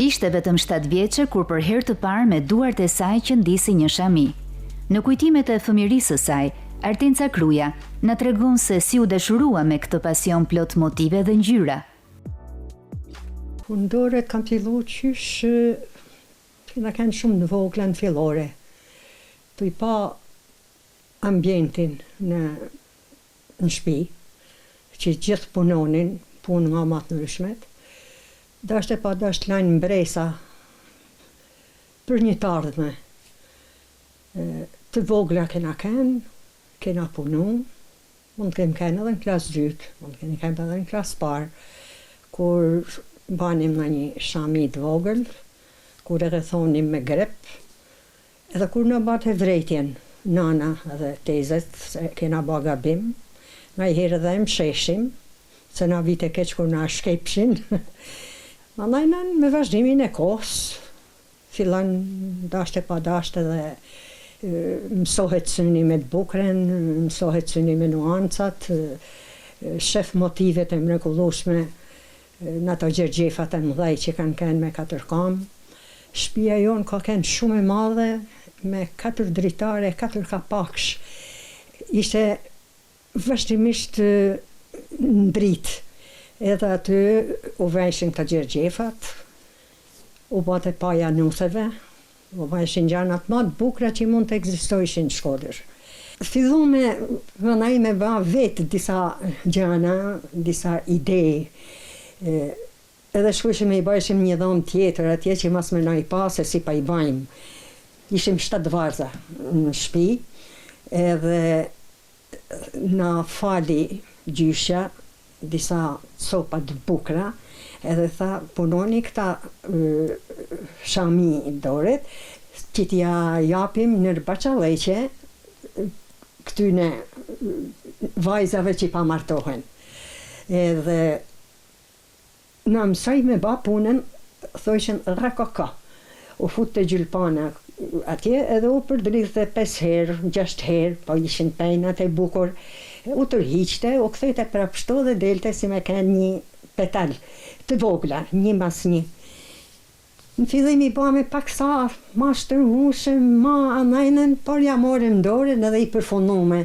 Ishte vetëm 7 vjeçë kur për herë të parë me duart e saj që ndisi një shami. Në kujtimet e fëmirisë së saj, Artenca Kruja na tregon se si u dashurua me këtë pasion plot motive dhe ngjyra. Punëdorët kam fillu qysh, na kanë shumë në vogla në fillore. Tu I pa ambientin në shtëpi, që gjithë punonin, punë nga matë ndryshmet. Dashte pa dashtë lajnë mbresa për një të ardhme. Të vogla kena punu, mund të kem kenë edhe në klasë dytë, mund të kem edhe në klasë parë, kur banim në një shami të vogël, kur e rrethonim me grep, edhe kur në bate vrejtjen, nana edhe tezet, se kena ba gabim, nga I herë edhe më sheshim, se na vite keq kur na shkepshin. Mandaj nën me vazhdimin e kohës, fillan dashte pa dashte dhe mësohet syni me të bukren, mësohet syni me nuancat, shef motivet e mrekullueshme në ato gjergjefat e mëdhej që kanë kenë me 4 kam. Shtëpia jonë ka kenë shumë e madhe, me 4 dritare, 4 kapaksh. Ishte vazhdimisht ndrit. Edhe aty u vejshin të gjergjefat, u bate paja nuseve, u vejshin gjanat më të bukra që mund të ekzistojshin në Shkodër. Fillu me ba vetë disa gjana, disa ide, edhe shkushim I bajshim një dhomë tjetër, atje që mas me na I pa se si pa I bajmë. Ishim 7 varza në shtëpi, edhe na fali gjyshja, disa copa të bukra, edhe tha, punoni këta shami doret, që t'ja japim në baqaleqe këtyne vajzave që pa martohen. Edhe në mësoj me ba punën, thojshen rakaka. U fut të gjylpana atje, edhe u përdrithë 5 herë, 6 herë, po ishin pejnat e bukur, u tërhiqte, u kthejte prapshtu dhe delte si me kenë një petal të vogla, një mas një. Në fillim I ba me pak sa, ma shtërmushëm, ma anajnen, por ja morëm dorën edhe I përfundume.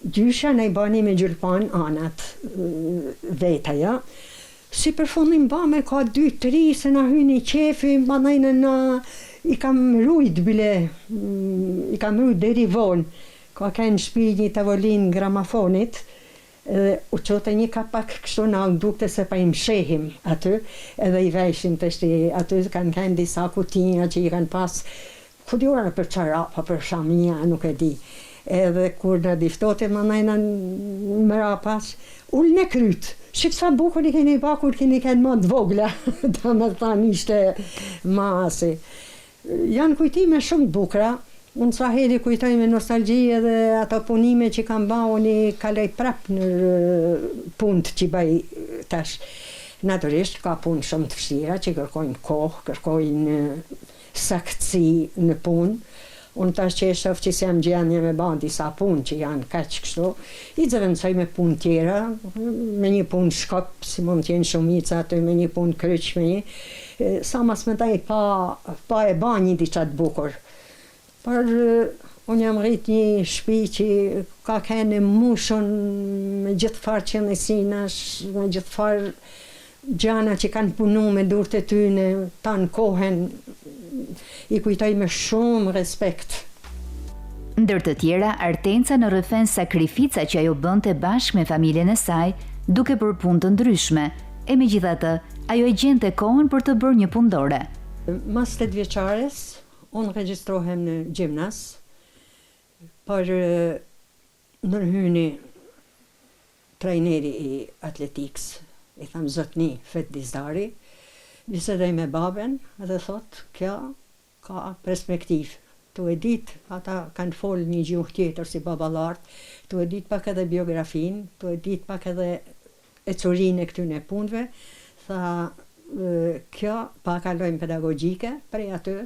Gjysha ne I bani me gjylpan anat vetaja. Si përfundim ba me ka 2-3 se na hyni qefi, anajnen I kam rujt bile, I kam rujt deri vonë. Ka kënë shtëpi një tavolin gramafonit, u qote një kapak kështu na dukte se pa I mshehim aty, edhe I vejshim të shti, aty kanë kënë disa kutinja që I kanë pas, ku diora për qarapa, për shamia, nuk e di. Edhe kur në diftotim, anajna mëra pas, ullë në kryt, shqip sa bukur I keni ba kur keni kënë ma të vogla, da me thanë ishte ma asi. Janë kujtime shumë bukra, unë sa heri kujtoj me nostalgji edhe ato punime që kam ba, unë I kaloj prap në punët që baj tash. Naturisht ka punë shumë të vështira që kërkojnë kohë, kërkojnë saktësi në punë. Unë tash që e shof që si jam gjendje me ba disa punë që janë kaq kështu, I zëvendësoj me punë tjera, me një punë shkop, si mund t'jenë shumica aty, me një punë kryq, me një. Sa mas me taj pa e ba një diçat bukur. Por unë jam rrit një shtëpi që ka kene mushën me gjithë farë qenësinash, me gjithë farë gjana që kanë punu me durët e tyne, tanë kohen, I kujtoj me shumë respekt. Ndër të tjera, Artenca në rrëfen sakrifica që ajo bënte bashkë me familjen e saj, duke për punë të ndryshme, e megjithatë, ajo e gjente kohën për të bërë një punëdore. Mas 8 vjeçares, unë regjistrohem në gjimnas, por nërhyni trajneri I atletikës, I tham zotni Fet Dizdari, bisedoj me baben edhe thot, kjo ka perspektiv. Tu e dit, ata kanë folë një gjuhë tjetër si babalart, tu e dit pak edhe biografin, tu e dit pak edhe e curin e këtyne punëve, tha, kjo pa kalojmë pedagogjike, prej aty,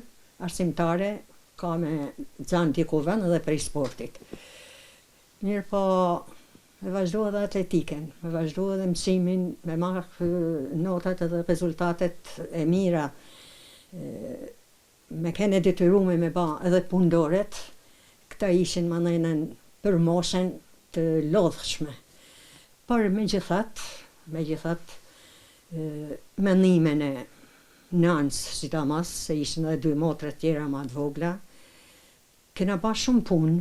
arsimtare, ka me zanë t'i kuven edhe prej sportit. Mirë po, me vazhdo edhe atletiken, me vazhdo edhe mësimin, me marrë notat edhe rezultatet e mira, me kene detyrume me ba edhe pundoret, këta ishin më nëjnën për moshën të lodhshme. Por me gjithat, mendimin e nënës, sidomos, se ishin edhe 2 motra tjera ma të vogla, kena ba shumë punë,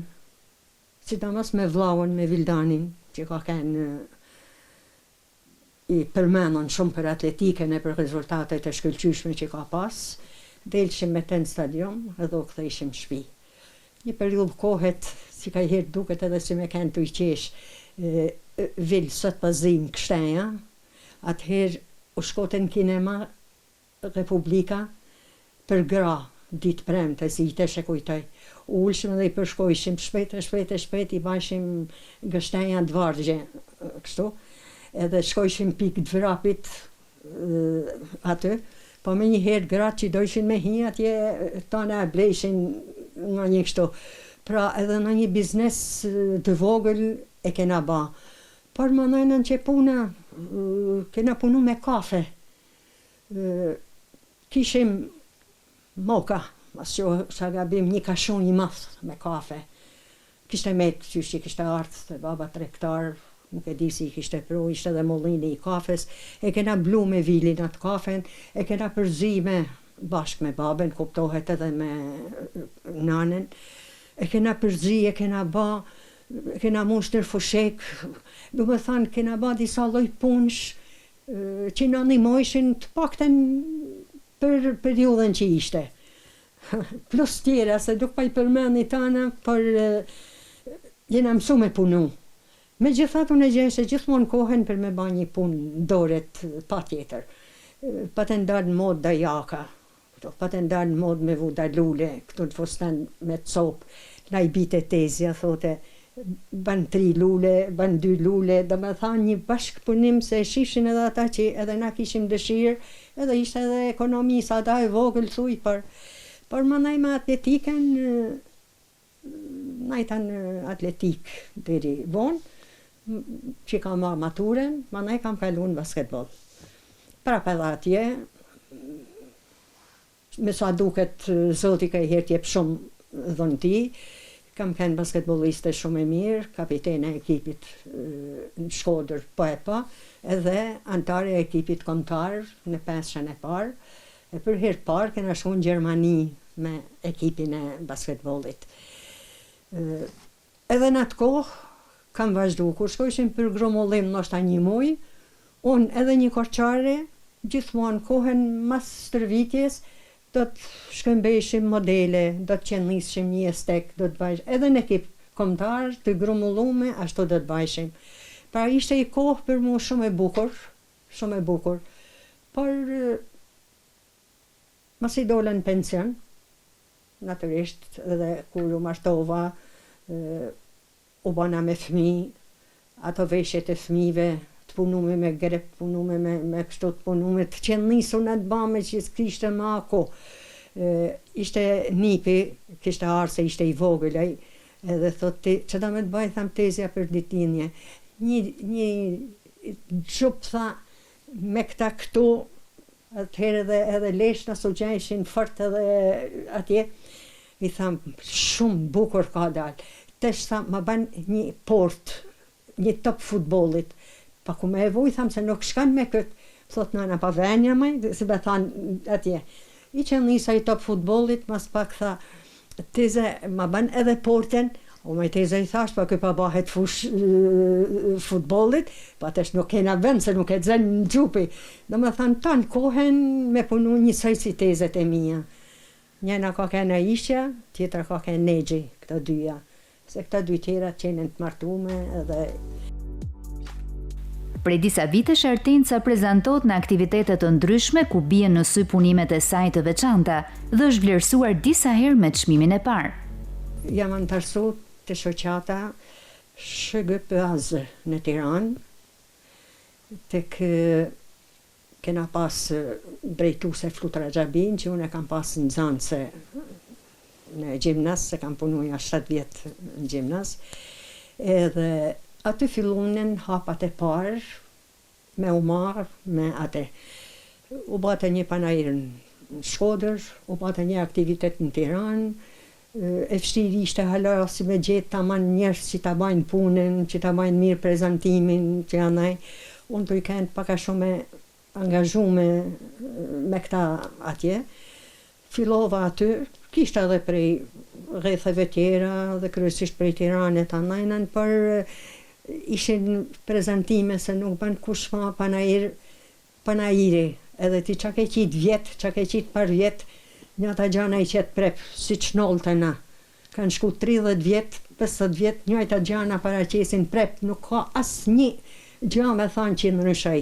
sidomos me vllaun, me Vildanin, që ka kënë i përmenon shumë për atletike e për rezultatet e shkëlqyshme që ka pas, delshim me të në stadion edhe u kthejshim shpi. Një periudhë kohet, si ka herë duket edhe si me kënë të i qesh, Vil sot pazim kështeja, atëherë u shkote në kinema Republika për gra, ditë premte, si i të shekujtoj. U ullshim edhe i përshkojshim shpejt, i bashim gështenja të vargje, kështu, edhe shkojshim pikë të vrapit aty, po me një herë gratë që dojshin me hi atje, tane blejshin nga një kështu. Pra edhe në një biznes të vogël e kena ba. Por më nëjnën që puna, kena punu me kafe. Kishim moka, mas që gabim një kashon i math me kafe. Kishte me qysh që kishte artë të baba trektar, nuk e di si kishte pro, ishte dhe mollini i kafes, e kena blu me Vilin atë kafen, e kena përzi me bashk me babën, kuptohet edhe me nanën, e kena përzi, e kena ba, e kena mush nër fushek, du me thanë, kena ba disa lloj punësh, që në nimojshin të pakten për periudhën që ishte. Plus tjera, se duk pa i përmeni tana, por jena mësu me punu. Me gjithat unë e gjeshe gjithmonë kohen për me ba një punë doret pa tjetër. Pa të ndarë në mod da jaka, pa të ndarë në mod me vu da lule, këtu të fustan me copë, na i bite tezja, thote, ban 3 lule, ban 2 lule, dhe me thanë një bashkëpunim se shishin edhe ata që edhe na kishim dëshirë, edhe ishte edhe ekonomi, sa ata e vogël thuj, por më nej me atletiken, najtan atletik deri vonë, që kam marrë maturen, më nej kam kalu në basketbol. Prap edhe atje, me sa duket zoti ka i herë t'jep shumë dhënti, kam kënë basketboliste shumë e mirë, kapitene e ekipit në Shkodër po e pa, edhe antare e ekipit kombëtar në 5-shën e parë, e për herë parë kena shku në Gjermani me ekipin e basketbolit. Edhe në atë kohë, kam vazhdu, kur shkojshim për gromollim nështë 1 muj, unë edhe një korçare, gjithmonë kohën mas stërvitjes, do të shkëmbejshim modele, do të qenishim një estek, do të bajshim, edhe në ekip kombëtar të grumullume, ashtu do të bajshim. Pra ishte i kohë për mu shumë e bukur, por mas i dole në pension, naturisht edhe kur u martova, u bana me fëmi, ato veshjet e fëmive, të punume me grep, punume me kështu të punume, të qenë nisu në të bame që s'kishte ma ako. Ishte nipi, kishte arë se ishte i vogëlej, edhe thotë, që da me të bajë, tham tezja për ditinje. Një gjup, tha, me këta këtu, atëherë edhe leshna su gjajshin fort edhe atje, i tham, shumë bukur ka dalë. Tesh tha, ma ban një port, një top futbolit, pa ku me e vuj, tham se nuk shkan me këtë, thot nana pa venja maj, si be than atje. I që njësa i top futbolit, mas pak tha, teze, ma ban edhe porten, o me teze i thash, pa këj pa bahet fush futbolit, pa tesh nuk kena vend, se nuk e dzen në gjupi. Dhe me than, tanë kohen me punu njësaj si tezet e mija. Njena ka kena ishja, tjetra ka kena negji, këta dyja. Se këta 2 tjera qenë të martume edhe... Prej disa vitesh Artenca prezantohet në aktivitetet të ndryshme ku bien në sy punimet e saj të veçanta dhe është vlerësuar disa herë me çmimin e parë. Jam antarësu të shoqata SHGPAZ në Tiranë, tek kena pas drejtuse Flutra Xhabin, që unë e kam pas në Zanse në gjimnas, se kam punuja 7 vjetë në gjimnas. Edhe aty fillunin hapat e parë me u marë me atë. U bate një panajër në Shkodër, u bate një aktivitet në Tiranë, e vështirë ishte hala si me gjetë taman njerëz që ta bajnë punën, që ta bajnë mirë prezantimin, që janaj. Unë të i kënë paka shumë angazhume me këta atje. Fillova aty, kishte edhe prej rrethave tjera dhe kryesisht prej Tiranës anajnën, për ishin prezantime se nuk bën kush ma panajiri, edhe ti qa ke qitë vjetë, qa ke qitë par vjetë, një ata gjana i qetë prep, si që nollë na. Kanë shku 30 vjetë, 50 vjetë, një ata gjana para qesin prep, nuk ka asë një gjana me thanë që në nëshaj.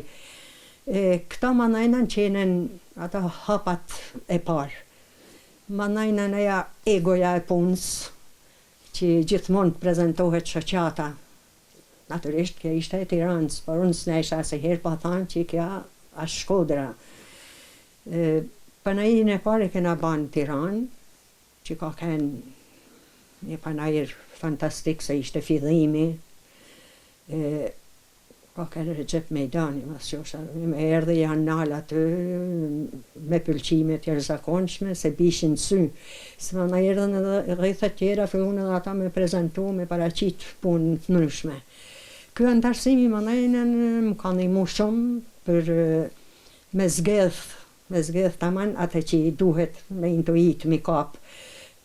Këta manajnën qenen ata hapat e parë. Manajnën eja egoja e punës, që gjithmonë të prezentohet shoqata. Naturisht, kjo ishte e Tiranës, por unë s'ne isha se herë pa thanë që kja është Shkodra. Panajirin e pare kena banë Tiranë, që ka kënë një panajir fantastik se ishte fillimi. Ka kënë Recep Mejdani, me erdhe janë nalë aty, me pëlqime të jashtëzakonshme, se bishin sy. Se më erdhen edhe rrethet tjera, fillun edhe ata me prezentu, me paraqit punë të ndryshme. Ky antarësimi më ka ndihmu shumë për me zgedh taman atë që i duhet me intuit, me kap.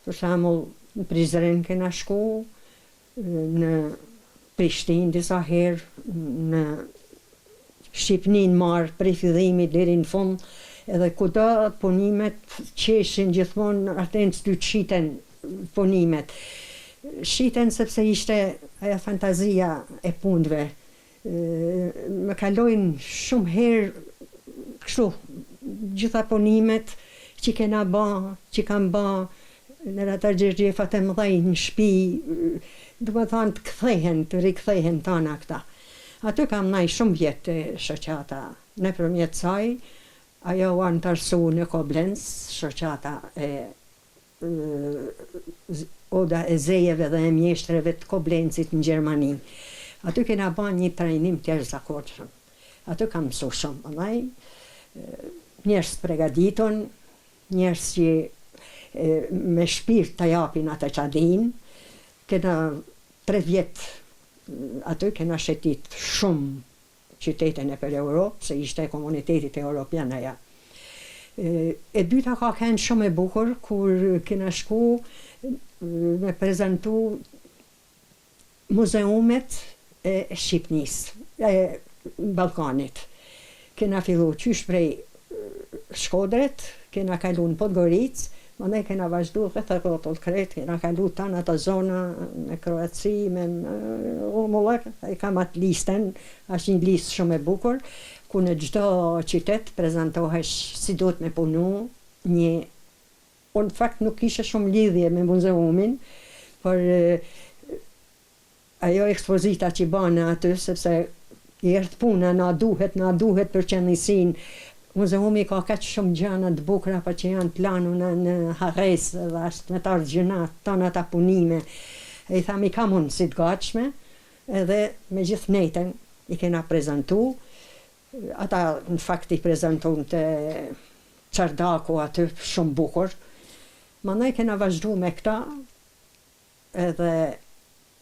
Për shembull, në Prizren kena shku, në Prishtinë disa herë, në Shqipnin marë prej fillimit deri në fund, edhe kudo punimet qeshin gjithmonë atencë të qiten punimet. Shiten sepse ishte aja fantazia e punëve. Me kalojnë shumë herë kështu, gjitha punimet që kena ba, që kam ba, në ata gjergjefat e mëdhej në shpi, dhe më thanë të kthehen, të rikthehen tana këta. Aty kam naj shumë vjetë të shoqata. Në përmjet saj, ajo u antarësu në Koblenz, shoqata e Oda e Zejeve dhe e mjeshtreve të Koblenzit në Gjermani. Aty kena ba një trajnim të jashtëzakonshëm. Aty kam mësu shumë, njerëz të pregaditon, njerëz që me shpirt të japin atë që din. Kena 3 vjetë, aty kena shetit shumë qytetin e për Europë, se ishte komunitetit e Europian aja. E dyta ka kënë shumë e bukur, kur kena shku me prezentu muzeumet e Shqipnisë, e Ballkanit. Kena fillu qysh prej Shkodret, kena kalu në Podgoricë, ma ne kena vazhdu rreth rrotull krejt, kena kalu tanë ata zona me Kroaci, me Rumullër, e kam atë listen, është një listë shumë e bukur, ku në çdo qytet prezentohesh si duhet me punu një. Unë në fakt nuk kishe shumë lidhje me muzeumin, por ajo ekspozita që bane aty, sepse i erdh puna, na duhet për qenësin. Muzeumi ka kaq shumë gjana të bukura, pa që janë planu në Harres, dhe ashtë me tarë gjënat, tonë ata punime. E i tham, i kam unë si të gatshme, edhe me gjithë netën i kena prezentu. Ata në fakt i prezentu të Çardaku aty shumë bukur. Mandaj kena vazhdu me këta, edhe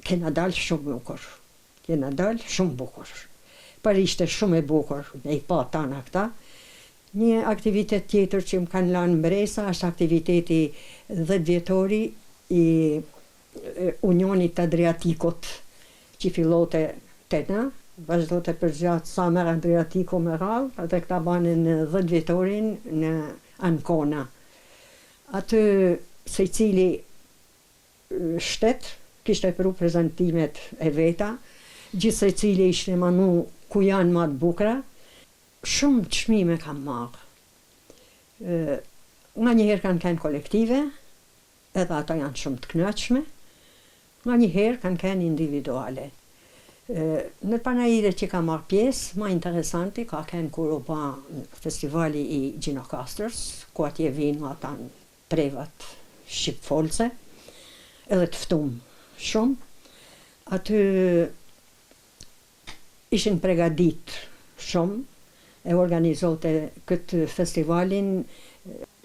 kena dalë shumë bukur. Për ishte shumë e bukur, me i pa tana këta. Një aktivitet tjetër që më kanë lanë mbresa, është aktiviteti 10 vjetori i Unionit Adriatikut, që fillote tena, vazhdote për gjatë sa merë Adriatiku me rallë, atë këta banin 10 vjetorin në Ancona. Aty se cili shtet kishte pru prezentimet e veta, gjithë se cili ishte manu ku janë ma të bukra, shumë çmime kam marrë. Nga njëherë kanë kënë kolektive, edhe ato janë shumë të kënaqshme, nga njëherë kanë kënë individuale. Në panajire që ka marrë pjesë, ma interesanti ka kënë kur u ba festivali i Gjinokastrës, ku atje vinë ata trevat shqipfolse, edhe të ftumë shumë. aty ishin pregadit shumë, e organizote këtë festivalin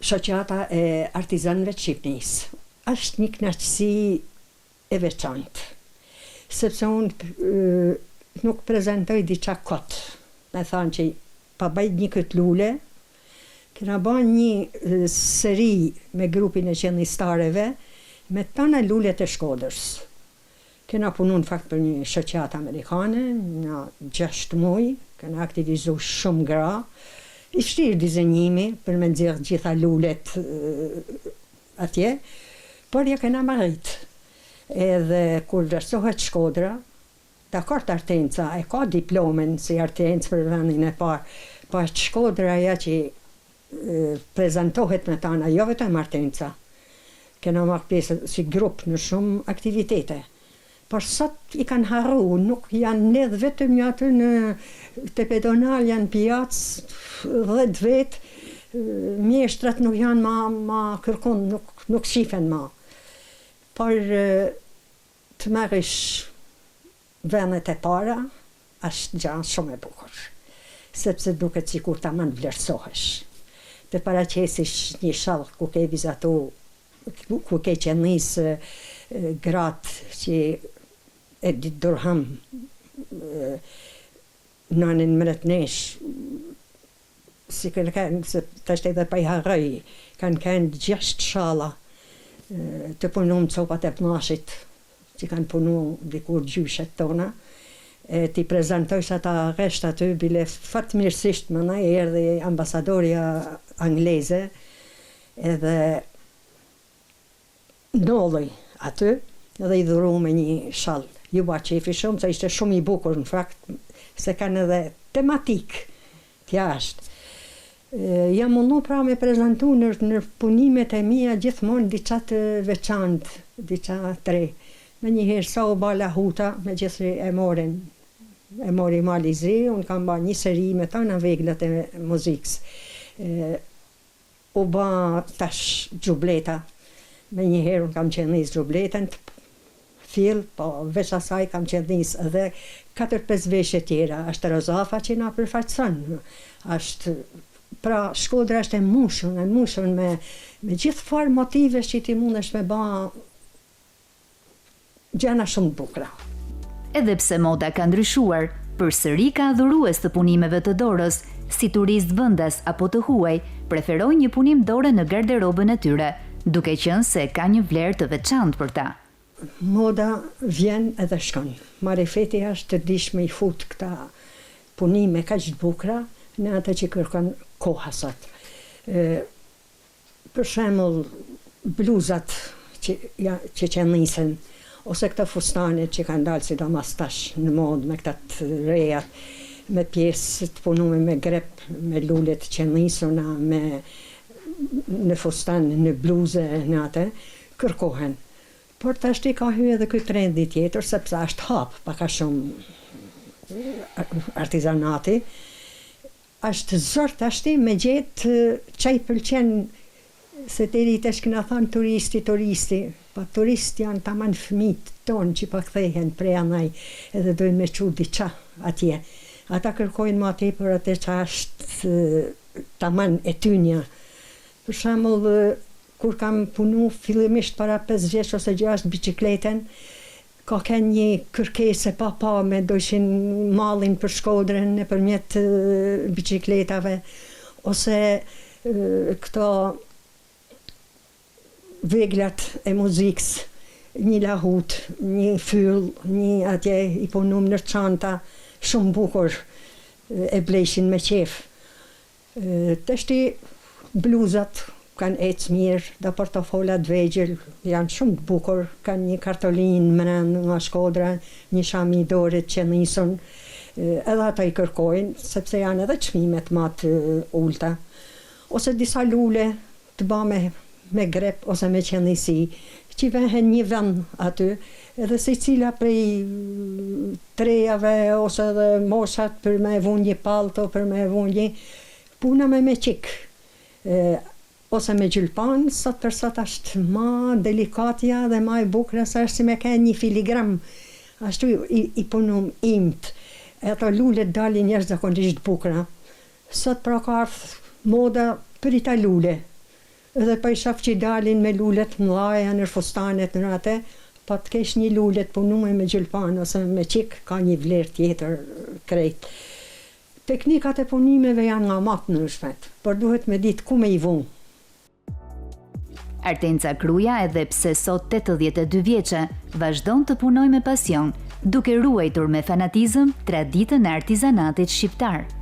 shoqata e artizanëve të Shqipnisë. Është një kënaqësi e veçantë, sepse unë nuk prezentoj diçka kot. Me thanë që pa bëjt një këtë lule, kena bën një seri me grupin e qendristarëve me tana lulet e Shkodrës. Kena punu në fakt për një shoqat amerikane, në 6 muaj, kena aktivizu shumë gra, i vështirë dizenjimi për me nxjerrë gjitha lulet atje, por ja kena marrit. Edhe kur vlerësohet Shkodra, dakor Artenca e ka diplomen si Artencë për vendin e parë, po Shkodra ja që prezentohet me tana, jo vetëm Artenca. Kena marrë pjesë si grup në shumë aktivitete. Por sot i kanë harru, nuk janë nedhë vetëm një aty në të pedonal, janë pijac, 10 vetë, mjeshtrat nuk janë ma kërkun, nuk shifen ma. Por të marrish vendet e para, është gjanë shumë e bukur, sepse duket sikur ta man vlerësohesh. Të paraqesish një shallë ku ke vizatu, ku ke qenis gratë që e ditë Durham, nënin Mretnesh, si kanë se tash edhe pa i harroj, kanë 6 shalla të punu në copat e pnashit, që kanë punu dikur gjyshet tona, ti prezentojsh ata resht aty, bile fatmirësisht më na erdhi ambasadoria angleze, edhe ndodhi aty, edhe i dhuru me një shall. Ju ba qefi shumë, se ishte shumë i bukur në fakt, se kanë edhe tematik t'jashtë. Jam mundu pra me prezentu në punimet e mia gjithmonë diçka të veçantë, diçka të re. Me njëherë sa u bala huta, me gjithë e mori Mali Zri, unë kam ba një seri me tana veglat e muzikës. U ba tash gjubleta, me njëherë unë kam qenis gjubletën të fill, po veç asaj kam qenis edhe 4-5 veshje tjera, është Rozafa që na përfaqëson. Pra Shkodra është e mushën me gjithë farë motive që ti mundesh me ba gjana shumë bukra. Edhe pse moda ka ndryshuar, përsëri ka adhurues të punimeve të dorës, si turist vendas apo të huaj, preferojnë një punim dore në garderobën e tyre, duke qenë se ka një vlerë të veçantë për ta. Moda vjen edhe shkon. Marifeti është të dish me i fut këta punime kaq të bukra në atë që kërkon koha sot. Për shembull, bluzat që qenisen, ose këta fustanet që kanë dalë sidomos tash në modë me këta të rejat, me pjesë të punume me grep, me lulet të qenisuna, në fustan, në bluze, në atë, kërkohen. Por tash ti ka hyrë edhe këtë trendi tjetër, sepse është hap, paka shumë artizanati, është zor tash ti me gjetë çaj pëlqen, se deri tash kena thënë turisti, pa turisti janë tamam fëmijët tonë që pa kthehen prej anaj, edhe dojnë me çu diçka atje. Ata kërkojnë më tepër atë që është tamam e tynja. Për shembull, kur kam punu fillimisht para 5 vjeç ose 6 bicikletën, ka kënë një kërkesë pa me dojshin mallin për Shkodrën nëpërmjet bicikletave, ose këto veglat e muzikës, një lahut, një fyll, një atje i punum në çanta, shumë bukur, e bleshin me qef. Tashti bluzat kanë ecë mirë, dhe portofolat vegjël janë shumë të bukur, kanë një kartolinë mrend nga Shkodra, një shami dorit që nisun, edhe ata i kërkojnë, sepse janë edhe çmimet më të ulta. Ose disa lule të ba me grep ose me qenisi, që vehen një vend aty, edhe se cila prej trejave ose edhe moshat për me vun një palto, për me vun një puna me qik. Ose me gjylpan, sot për sot është ma delikatja dhe ma e bukra, sa është si me ka një filigram Ashtu i punum imt. E ato lulet dalin jashtëzakonisht bukura. Sot pra ka ardhur moda për ita lule. Edhe pa i shaf që dalin me lulet mëdhaja në fustanet në atë, pa të kesh një lulet punume me gjylpan ose me qik, ka një vlerë tjetër krejt. Teknikat e punimeve janë nga matë në shpet, por duhet me ditë ku me i vunë. Artenca Kruja, edhe pse sot 82 vjeçe, vazhdon të punoj me pasion, duke ruajtur me fanatizëm traditën e artizanatit shqiptar.